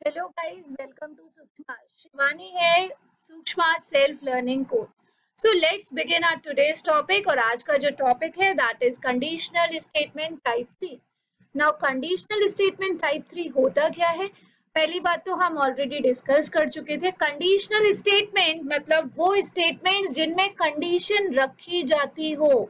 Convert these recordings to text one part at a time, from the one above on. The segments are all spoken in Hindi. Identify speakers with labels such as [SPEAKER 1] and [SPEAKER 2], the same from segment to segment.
[SPEAKER 1] Hello guys, welcome to Sukshma. Shivani here, Sukshma Self Learning Code. So let's begin our today's topic और आज का जो topic है that is conditional statement type 3. Now conditional statement type 3 होता क्या है? पहली बात तो हम ऑलरेडी डिस्कस कर चुके थे. कंडीशनल स्टेटमेंट मतलब वो स्टेटमेंट्स जिनमें कंडीशन रखी जाती हो.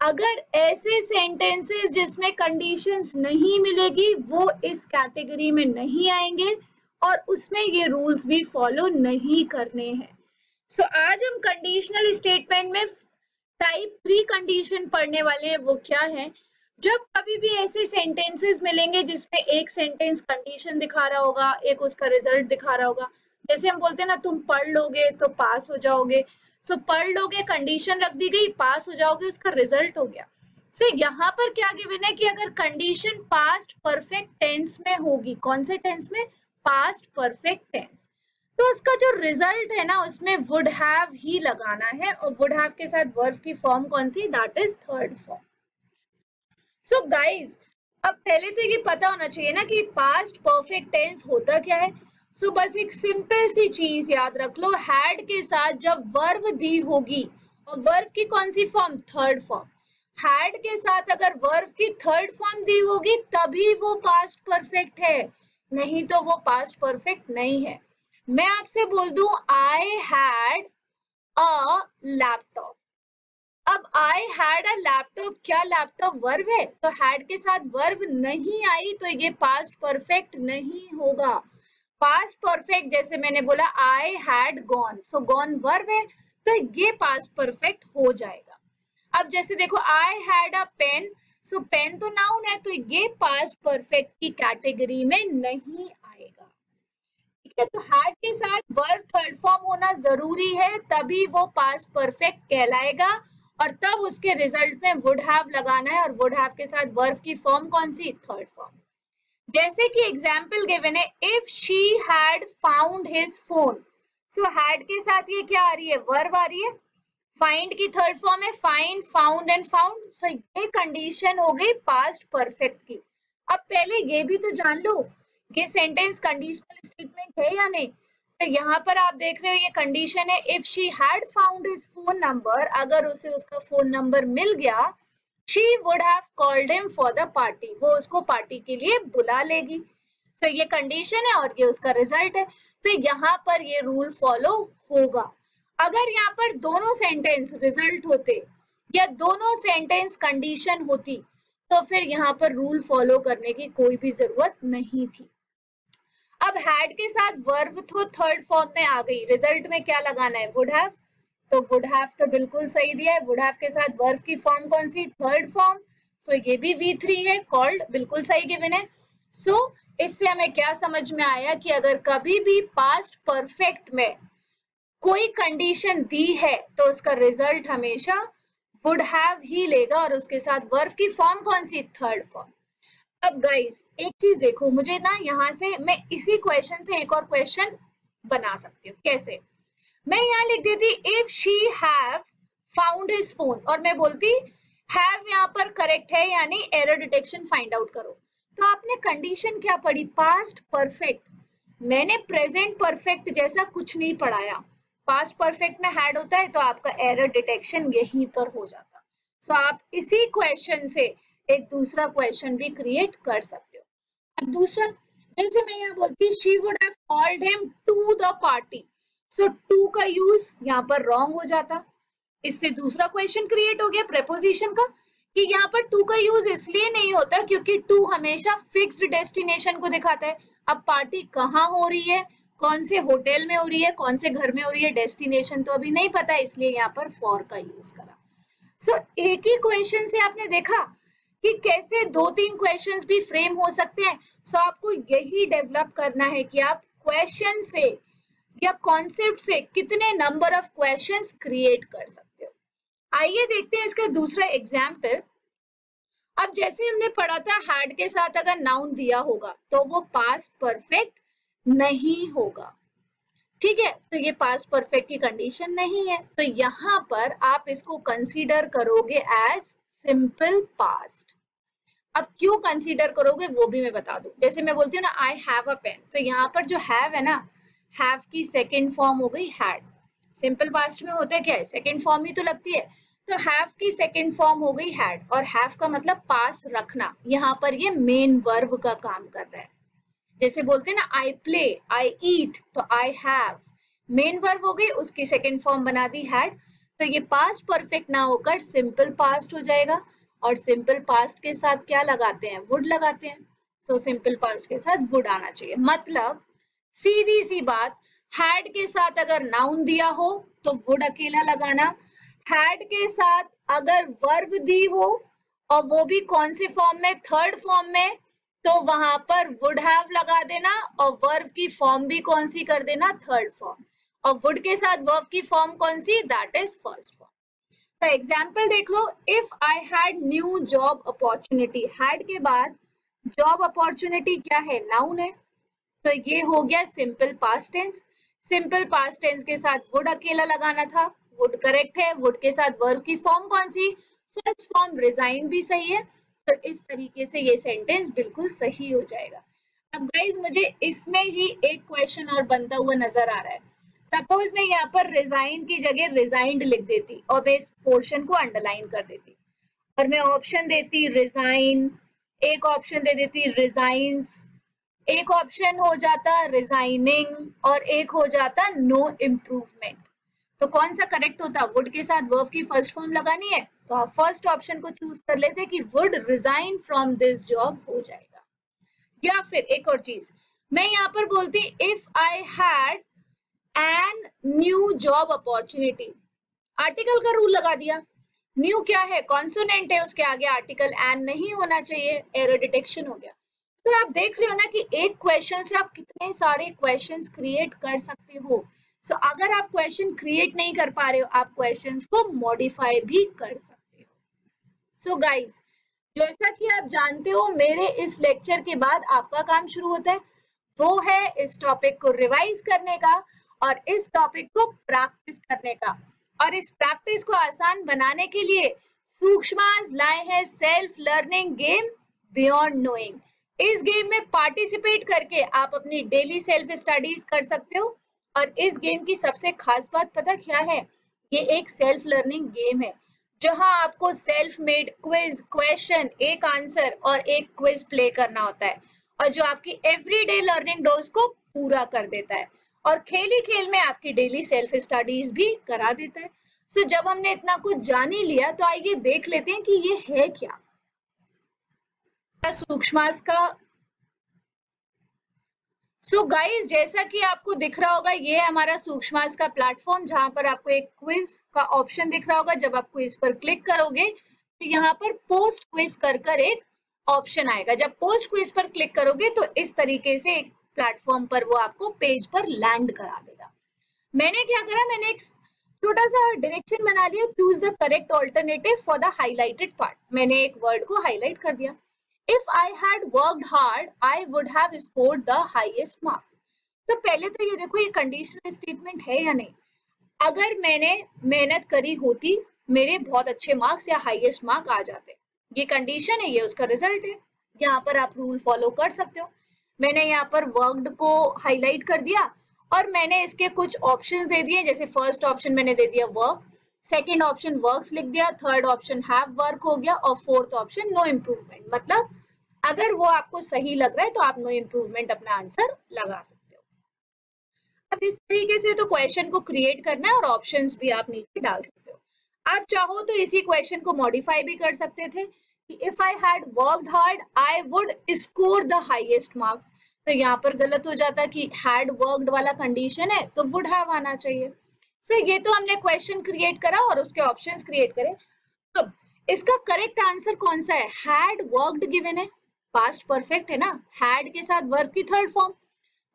[SPEAKER 1] अगर ऐसे सेंटेंसेस जिसमें कंडीशंस नहीं मिलेगी वो इस कैटेगरी में नहीं आएंगे और उसमें ये रूल्स भी फॉलो नहीं करने हैं. सो आज हम कंडीशनल स्टेटमेंट में टाइप 3 कंडीशन पढ़ने वाले हैं. वो क्या है? जब कभी भी ऐसे सेंटेंसेस मिलेंगे जिसमें एक सेंटेंस कंडीशन दिखा रहा होगा, एक उसका रिजल्ट दिखा रहा होगा. जैसे हम बोलते हैं ना, तुम पढ़ लोगे तो पास हो जाओगे. सो पढ़ लोगे, कंडीशन रख दी गई, पास हो जाओगे, उसका रिजल्ट हो गया. सो यहाँ पर क्या गिवन है कि अगर कंडीशन पास्ट परफेक्ट टेंस में होगी, कौन से टेंस में? पास्ट परफेक्ट टेंस, तो उसका जो रिजल्ट है ना उसमें वुड हैव ही लगाना है और वुड हैव के साथ वर्ब की फॉर्म कौन सी? That is third form. So guys, अब पहले तो ये पता होना चाहिए ना कि पास्ट परफेक्ट टेंस होता क्या है. सो बस एक सिंपल सी चीज याद रख लो, हैड के साथ जब वर्ब दी होगी और वर्ब की कौन सी फॉर्म? Third form. हैड के साथ अगर वर्ब की थर्ड फॉर्म दी होगी तभी वो पास्ट परफेक्ट है, नहीं तो वो पास्ट परफेक्ट नहीं है. मैं आपसे बोल दूं आई हैड अ लैपटॉप. अब आई हैड अ लैपटॉप, क्या लैपटॉप वर्ब है? तो हैड के साथ वर्ब नहीं आई तो ये पास्ट परफेक्ट नहीं होगा. पास्ट परफेक्ट जैसे मैंने बोला I had gone, so gone verb है तो ये पास्ट परफेक्ट हो जाएगा. अब जैसे देखो I had a pen, so pen तो नाउन है तो ये पास्ट परफेक्ट की कैटेगरी में नहीं आएगा. ठीक है, तो हैड के साथ वर्ब थर्ड फॉर्म होना जरूरी है तभी वो पास्ट परफेक्ट कहलाएगा और तब उसके रिजल्ट में वुड हैव लगाना है और वुड हैव के साथ वर्ब की फॉर्म कौन सी? Third form. जैसे कि एग्जाम्पल गिवन है, if she had found his phone, so had के साथ ये क्या आ रही है? वर्ब आ रही है. फाइंड की थर्ड फॉर्म है फाइंड, फाउंड एंड फाउंड, सो ये कंडीशन हो गई पास्ट परफेक्ट की. अब पहले ये भी तो जान लो कि सेंटेंस कंडीशनल स्टेटमेंट है या नहीं. तो यहाँ पर आप देख रहे हो ये कंडीशन है, if she had found his phone number, अगर उसे उसका फोन नंबर मिल गया, she would have called him for the party, वो उसको पार्टी के लिए बुला लेगी. सो ये कंडीशन है और ये उसका रिजल्ट है. तो यहाँ पर ये रूल फॉलो होगा. अगर यहाँ पर दोनों सेंटेंस रिजल्ट होते या दोनों सेंटेंस कंडीशन होती तो फिर यहाँ पर रूल फॉलो करने की कोई भी जरूरत नहीं थी. अब हैड के साथ वर्ब तो थर्ड फॉर्म में आ गई, रिजल्ट में क्या लगाना है? Would have. तो वुड हैव तो बिल्कुल सही दिया है. वुड हैव के साथ वर्ब की फॉर्म कौन सी? Third form. सो ये भी V3 है, कॉल्ड बिल्कुल सही गिवन है. सो इससे हमें क्या समझ में आया कि अगर कभी भी पास्ट परफेक्ट में कोई कंडीशन दी है तो उसका रिजल्ट हमेशा वुड हैव ही लेगा और उसके साथ वर्ब की फॉर्म कौन सी? Third form. अब गाइस एक चीज देखो, मुझे ना यहाँ से मैं इसी क्वेश्चन से एक और क्वेश्चन बना सकती हूँ. कैसे? मैं यहाँ लिख देती if she have found his phone और मैं बोलती हैव यहाँ पर करेक्ट है यानी एरर डिटेक्शन फाइंड आउट करो. तो आपने कंडीशन क्या पढ़ी? Past perfect. मैंने प्रेजेंट परफेक्ट जैसा कुछ नहीं पढ़ाया. पास्ट परफेक्ट में हैड होता है तो आपका एरर डिटेक्शन यहीं पर हो जाता. सो आप इसी क्वेश्चन से एक दूसरा क्वेश्चन भी क्रिएट कर सकते हो. अब दूसरा, जैसे मैं यहाँ बोलती she would have called him to the party, so to का यूज यहाँ पर रॉन्ग हो जाता. इससे दूसरा क्वेश्चन क्रिएट हो गया प्रेपोजिशन का कि यहाँ पर टू का यूज इसलिए नहीं होता क्योंकि टू हमेशा फिक्स्ड डेस्टिनेशन को दिखाता है. अब पार्टी कहाँ हो रही है, कौन से होटल में हो रही है, कौन से घर में हो रही है, डेस्टिनेशन तो अभी नहीं पता, इसलिए यहाँ पर फॉर का यूज करा. सो एक ही क्वेश्चन से आपने देखा कि कैसे दो तीन क्वेश्चंस भी फ्रेम हो सकते हैं. सो आपको यही डेवलप करना है कि आप क्वेश्चन से या कॉन्सेप्ट से कितने नंबर ऑफ क्वेश्चंस क्रिएट कर सकते हो. आइए देखते हैं इसका दूसरा एग्जाम्पल. अब जैसे हमने पढ़ा था हैड के साथ अगर नाउन दिया होगा तो वो पास्ट परफेक्ट नहीं होगा. ठीक है, तो ये पास्ट परफेक्ट की कंडीशन नहीं है, तो यहाँ पर आप इसको कंसीडर करोगे एज सिंपल पास्ट. अब क्यों कंसीडर करोगे वो भी मैं बता दूं। जैसे मैं बोलती हूँ ना आई हैव अ पेन, तो यहाँ पर जो हैव है ना, हैव की सेकेंड फॉर्म हो गई हैड। सिंपल पास्ट में होता है क्या है, सेकेंड फॉर्म ही तो लगती है, तो हैव की सेकेंड फॉर्म हो गई हैड, और हैव का मतलब पास रखना, यहाँ पर ये मेन वर्ब का काम कर रहा है। जैसे बोलते हैं ना आई प्ले, आई ईट, तो आई हैव मेन वर्ब हो गई, उसकी सेकेंड फॉर्म बना दी हैड, तो ये पास्ट परफेक्ट ना होकर सिंपल पास्ट हो जाएगा। और सिंपल पास्ट के साथ क्या लगाते हैं, वुड लगाते हैं, सो सिंपल पास्ट के साथ वुड आना चाहिए। मतलब सीधी सी बात, हैड के साथ अगर नाउन दिया हो तो वुड अकेला लगाना, हैड के साथ अगर वर्ब दी हो और वो भी कौन से फॉर्म में, थर्ड फॉर्म में, तो वहां पर वुड हैव लगा देना, और वर्ब की फॉर्म भी कौन सी कर देना, थर्ड फॉर्म, और वुड के साथ वर्ब की फॉर्म कौन सी, दैट इज फर्स्ट फॉर्म। तो एग्जाम्पल देख लो, if I had new job opportunity, had के बाद जॉब अपॉर्चुनिटी क्या है, नाउन है, तो ये हो गया simple past tense. Simple past tense के साथ वुड अकेला लगाना था, वुड करेक्ट है, वुड के साथ वर्ब की फॉर्म कौन सी, फर्स्ट फॉर्म, रिजाइन भी सही है, तो इस तरीके से ये सेंटेंस बिल्कुल सही हो जाएगा। अब गाइज मुझे इसमें ही एक क्वेश्चन और बनता हुआ नजर आ रहा है। सपोज मैं यहाँ पर रिजाइन की जगह रिजाइंड लिख देती और मैं इस पोर्शन को अंडरलाइन कर देती, और मैं ऑप्शन देती रिजाइन, एक ऑप्शन दे देती रिजाइंस, एक ऑप्शन हो जाता रिजाइनिंग, और एक हो जाता नो इम्प्रूवमेंट, तो कौन सा करेक्ट होता, वुड के साथ वर्ब की फर्स्ट फॉर्म लगानी है, तो आप फर्स्ट ऑप्शन को चूज कर लेते कि would resign from this job हो जाएगा। या फिर एक और चीज, मैं यहाँ पर बोलती if I had an new job opportunity, article का रूल लगा दिया, न्यू क्या है, कॉन्सोनेंट है, उसके आगे आर्टिकल एन नहीं होना चाहिए, एरर डिटेक्शन हो गया। तो आप देख रहे हो ना कि एक क्वेश्चन से आप कितने सारे क्वेश्चंस क्रिएट कर सकते हो। सो अगर आप क्वेश्चन क्रिएट नहीं कर पा रहे हो, आप क्वेश्चंस को मॉडिफाई भी कर सकते हो। सो गाइज, जैसा कि आप जानते हो मेरे इस लेक्चर के बाद आपका काम शुरू होता है, वो है इस टॉपिक को रिवाइज करने का और इस टॉपिक को प्रैक्टिस करने का। और इस प्रैक्टिस को आसान बनाने के लिए सूक्ष्मास लाए हैं self learning game beyond knowing. इस गेम में पार्टिसिपेट करके आप अपनी डेली सेल्फ स्टडीज कर सकते हो। और इस गेम की सबसे खास बात पता क्या है, ये एक सेल्फ लर्निंग गेम है जहां आपको सेल्फ मेड क्विज, क्वेश्चन, एक आंसर और एक क्विज प्ले करना होता है, और जो आपकी एवरीडे लर्निंग डोज को पूरा कर देता है और खेल ही खेल में आपकी डेली सेल्फ स्टडीज भी करा देता है। सो जब हमने इतना कुछ जान ही लिया तो आइए देख लेते हैं कि ये है क्या सूक्ष्मास का। सो गाइस, जैसा कि आपको दिख रहा होगा, ये है हमारा सूक्ष्मास का प्लेटफॉर्म जहां पर आपको एक क्विज का ऑप्शन दिख रहा होगा। जब आप क्विज पर क्लिक करोगे तो यहाँ पर पोस्ट क्विज कर एक ऑप्शन आएगा। जब पोस्ट क्विज पर क्लिक करोगे तो इस तरीके से एक प्लेटफॉर्म पर वो आपको पेज पर लैंड करा देगा। मैंने क्या करा, मैंने एक छोटा सा डायरेक्शन बना लिया, choose the correct alternative for the highlighted part. मैंने एक वर्ड को हाईलाइट कर दिया, If I had worked hard, I would have scored the highest marks. तो पहले तो ये देखो, ये कंडीशनल स्टेटमेंट है या नहीं। अगर मैंने मेहनत करी होती, मेरे बहुत अच्छे मार्क्स या हाईएस्ट मार्क आ जाते। ये कंडीशन है, ये उसका रिजल्ट है। यहाँ पर आप रूल फॉलो कर सकते हो। मैंने यहाँ पर वर्कड को हाईलाइट कर दिया और मैंने इसके कुछ ऑप्शंस दे दिए। जैसे फर्स्ट ऑप्शन मैंने दे दिया वर्क, सेकेंड ऑप्शन वर्क्स लिख दिया, थर्ड ऑप्शन हैव वर्क हो गया, और फोर्थ ऑप्शन नो इम्प्रूवमेंट। मतलब अगर वो आपको सही लग रहा है तो आप नो इम्प्रूवमेंट अपना आंसर लगा सकते हो। अब इस तरीके से तो क्वेश्चन को क्रिएट करना है और ऑप्शंस भी आप नीचे डाल सकते हो। आप चाहो तो इसी क्वेश्चन को मॉडिफाई भी कर सकते थे कि if I had worked hard I would score the highest marks. तो यहाँ पर गलत हो जाता कि हैड वर्कड वाला कंडीशन है तो वुड हैव आना चाहिए। सो ये तो हमने क्वेश्चन क्रिएट करा और उसके ऑप्शंस क्रिएट करे। अब इसका करेक्ट आंसर कौन सा है, हैड वर्कड गिवन है, पास्ट परफेक्ट है ना, हैड के साथ वर्ब की थर्ड फॉर्म,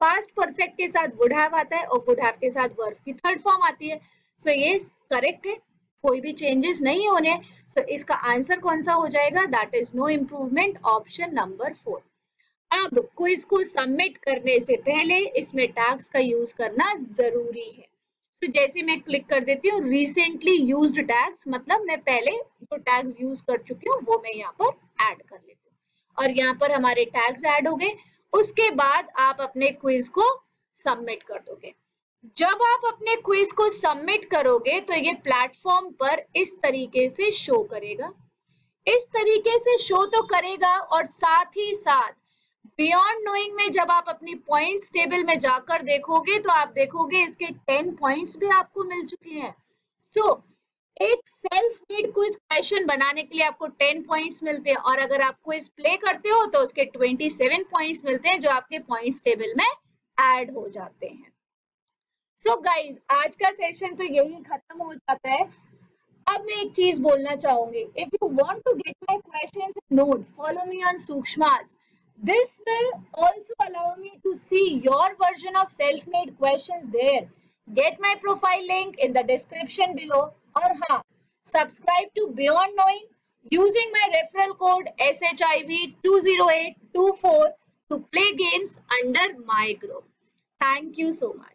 [SPEAKER 1] पास्ट परफेक्ट के साथ वुड हैव आता है और वुड हैव के साथ वर्ब की थर्ड फॉर्म आती है। सो ये करेक्ट है, कोई भी चेंजेस नहीं होने। सो इसका आंसर कौन सा हो जाएगा, that is no improvement, option number 4। अब क्विज को सबमिट करने से पहले इसमें टैग्स का यूज करना जरूरी है। तो जैसे मैं क्लिक कर देती हूँ रिसेंटली यूज्ड टैग्स, मतलब मैं पहले जो टैग्स यूज कर चुकी हूँ वो मैं यहाँ पर ऐड कर लेती हूँ। और यहाँ पर हमारे टैग्स ऐड हो गए। उसके बाद आप अपने क्विज को सबमिट कर दोगे। जब आप अपने क्विज को सबमिट करोगे तो ये प्लेटफॉर्म पर इस तरीके से शो करेगा, इस तरीके से शो तो करेगा। और साथ ही साथ बियॉन्ड नोइंग में जब आप अपनी पॉइंट्स टेबल में जाकर देखोगे तो आप देखोगे इसके 10 पॉइंट्स भी आपको मिल चुके हैं। सो एक सेल्फ मेड क्विज क्वेश्चन बनाने के लिए आपको 10 पॉइंट्स मिलते हैं, और अगर आप क्विज प्ले करते हो तो उसके 27 पॉइंट्स मिलते हैं जो आपके पॉइंट्स टेबल में ऐड हो जाते हैं। सो गाइज, आज का सेशन तो यही खत्म हो जाता है। अब मैं एक चीज बोलना चाहूंगी, if you want to get my questions and notes, follow me on Sukshmas. This will also allow me to see your version of self-made questions there. Get my profile link in the description below. और हाँ, subscribe to Beyond Knowing using my referral code SHIV20824 to play games under my group. Thank you so much.